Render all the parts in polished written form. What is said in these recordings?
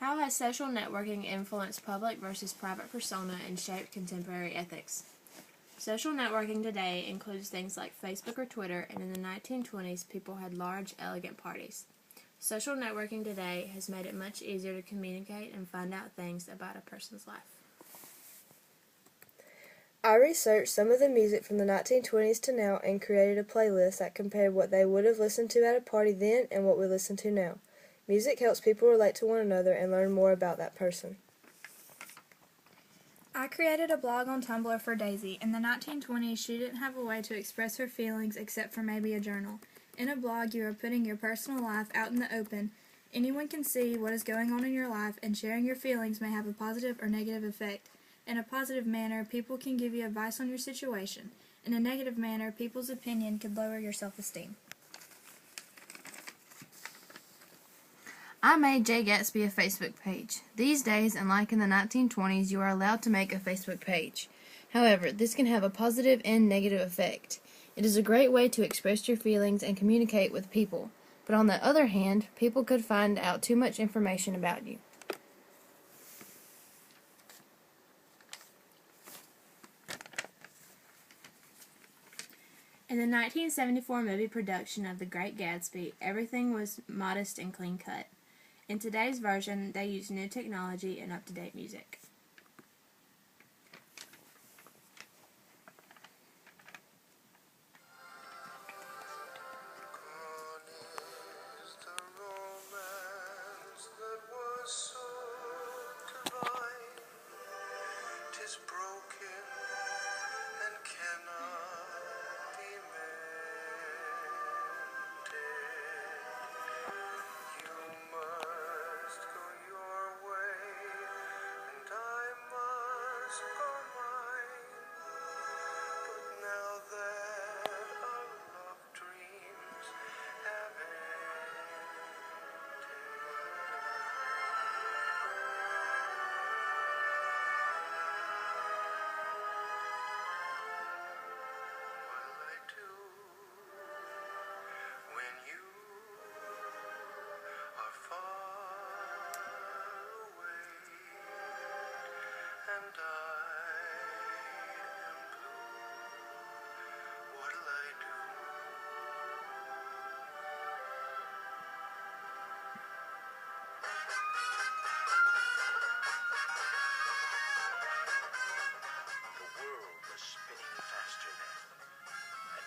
How has social networking influenced public versus private persona and shaped contemporary ethics? Social networking today includes things like Facebook or Twitter, and in the 1920s, people had large, elegant parties. Social networking today has made it much easier to communicate and find out things about a person's life. I researched some of the music from the 1920s to now and created a playlist that compared what they would have listened to at a party then and what we listen to now. Music helps people relate to one another and learn more about that person. I created a blog on Tumblr for Daisy. In the 1920s, she didn't have a way to express her feelings except for maybe a journal. In a blog, you are putting your personal life out in the open. Anyone can see what is going on in your life, and sharing your feelings may have a positive or negative effect. In a positive manner, people can give you advice on your situation. In a negative manner, people's opinion could lower your self-esteem. I made Great Gatsby a Facebook page. These days, unlike in the 1920s, you are allowed to make a Facebook page. However, this can have a positive and negative effect. It is a great way to express your feelings and communicate with people. But on the other hand, people could find out too much information about you. In the 1974 movie production of The Great Gatsby, everything was modest and clean-cut. In today's version, they use new technology and up-to-date music.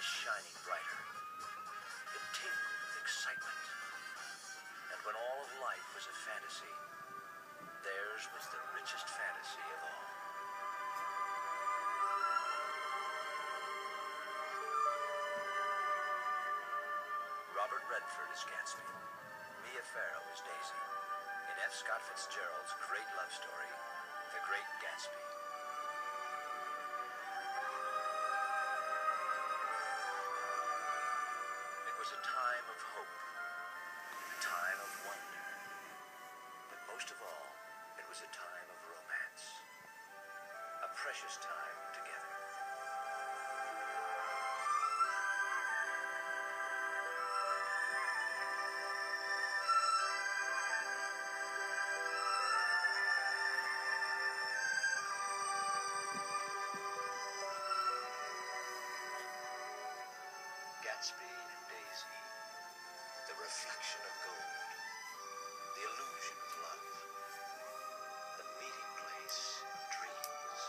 Shining brighter. It tingled with excitement. And when all of life was a fantasy, theirs was the richest fantasy of all. Robert Redford is Gatsby. Mia Farrow is Daisy. In F. Scott Fitzgerald's great love story, The Great Gatsby. It was a time of hope, a time of wonder, but most of all, it was a time of romance, a precious time together. Gatsby and Daisy, the reflection of gold, the illusion of love, the meeting place of dreams.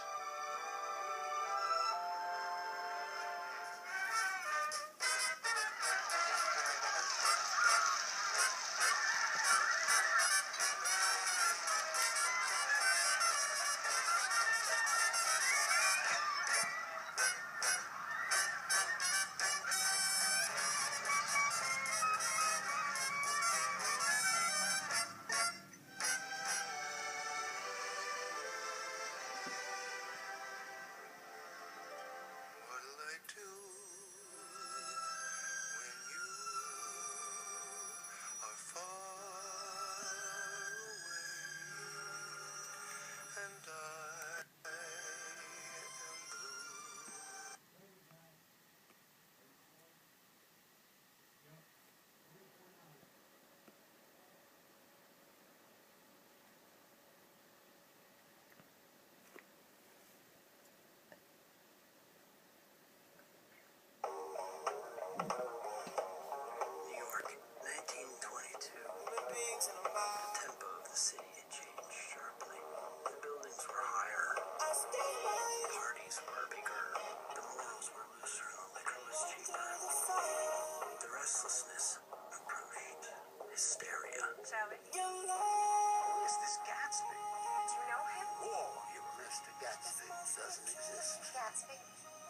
doesn't exist. Gatsby?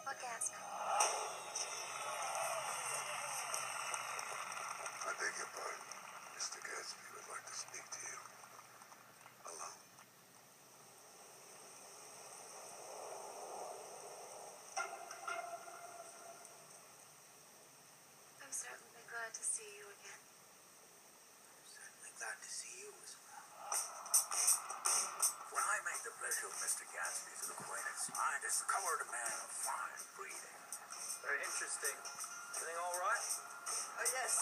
What Gatsby? I beg your pardon. Mr. Gatsby would like to speak to you. Alone. I'm certainly glad to see you again. I'm certainly glad to see you as well. When I make the pleasure of Mr. Gatsby's acquaintance, I discovered a man of fine breeding. Very interesting. Everything all right? Yes.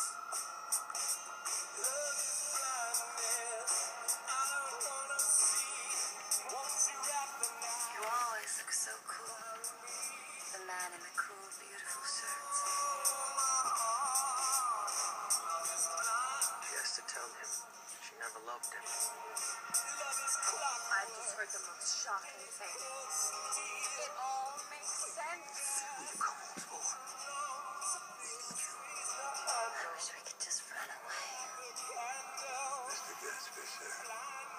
You always look so cool. The man in the cool, beautiful shirts. She has to tell him she never loved him. I've just heard the most shocking thing. It all makes sense. Who you coming for? I wish we could just run away. Mr. Gatsby, sir.